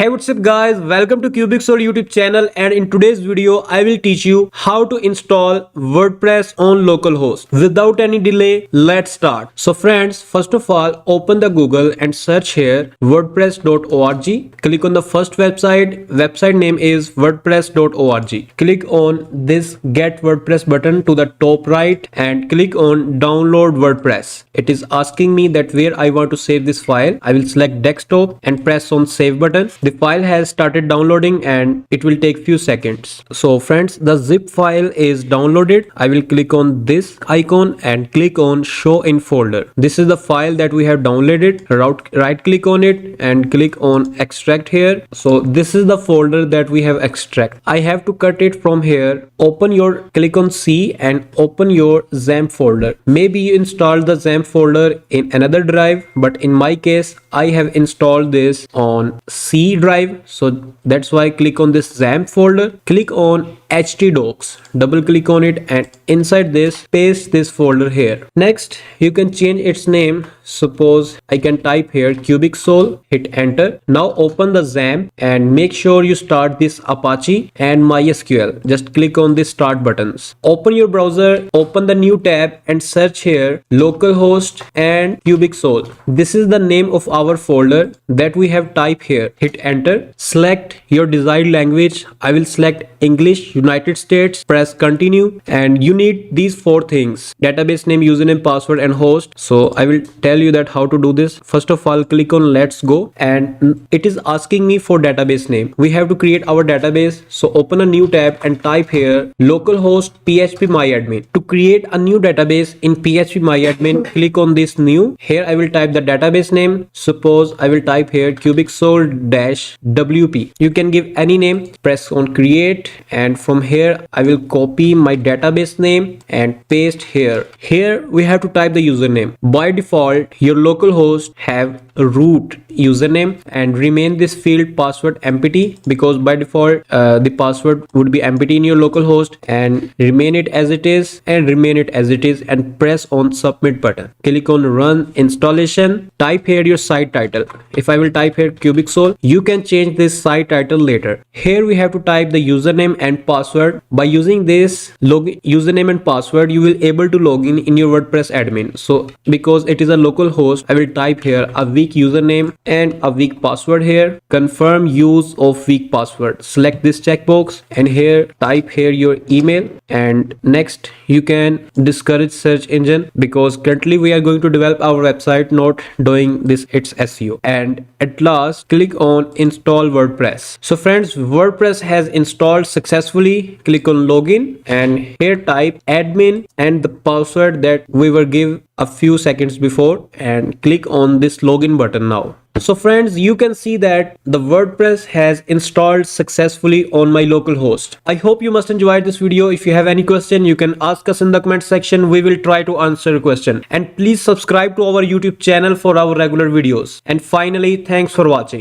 Hey, what's up guys, welcome to Cubicsol YouTube channel, and in today's video I will teach you how to install WordPress on localhost. Without any delay, let's start. So friends, first of all open the Google and search here wordpress.org. Click on the first website name is wordpress.org. Click on this get WordPress button to the top right and click on download WordPress. It is asking me that where I want to save this file. I will select desktop and press on save button. The file has started downloading and it will take few seconds. So friends, the zip file is downloaded. I will click on this icon and click on show in folder. This is the file that we have downloaded. Right click on it and click on extract here. So this is the folder that we have extract. I have to cut it from here. Click on C and open your XAMPP folder. Maybe you installed the XAMPP folder in another drive, but in my case I have installed this on C drive, so that's why click on this XAMPP folder. Click on htdocs, double click on it, and inside this paste this folder here. Next you can change its name. Suppose I can type here Cubicsol, hit enter. Now open the XAMPP and make sure you start this Apache and MySQL. Just click on this start buttons. Open your browser, open the new tab and search here localhost and Cubicsol. This is the name of our folder that we have typed here. Hit enter. Select your desired language. I will select English, United States. Press continue, and you need these four things: database name, username, password, and host. So I will tell you that how to do this. First of all, click on let's go, and it is asking me for database name. We have to create our database. So open a new tab and type here localhost phpMyAdmin. To create a new database in phpMyAdmin, click on this new. Here I will type the database name. Suppose I will type here Cubicsol-WP. You can give any name. Press on create, and from here I will copy my database name and paste here. Here we have to type the username. By default your localhost have a root username, and remain this field password empty, because by default the password would be empty in your localhost, and remain it as it is and press on submit button. Click on run installation. Type here your site title. If I will type here Cubicsol, you can change this site title later. Here we have to type the username and password. By using this username and password, you will able to log in your WordPress admin. So because it is a local host, I will type here a weak username and a weak password here. Confirm use of weak password. Select this checkbox and here type here your email, and next you can discourage search engine, because currently we are going to develop our website, not doing this its SEO. And at last click on install WordPress. So friends, WordPress has installed successfully. Click on login and here type admin and the password that we were give a few seconds before, and click on this login button now. So friends, you can see that the WordPress has installed successfully on my local host. I hope you must enjoy this video. If you have any question, you can ask us in the comment section. We will try to answer your question. And please subscribe to our YouTube channel for our regular videos. And finally, thanks for watching.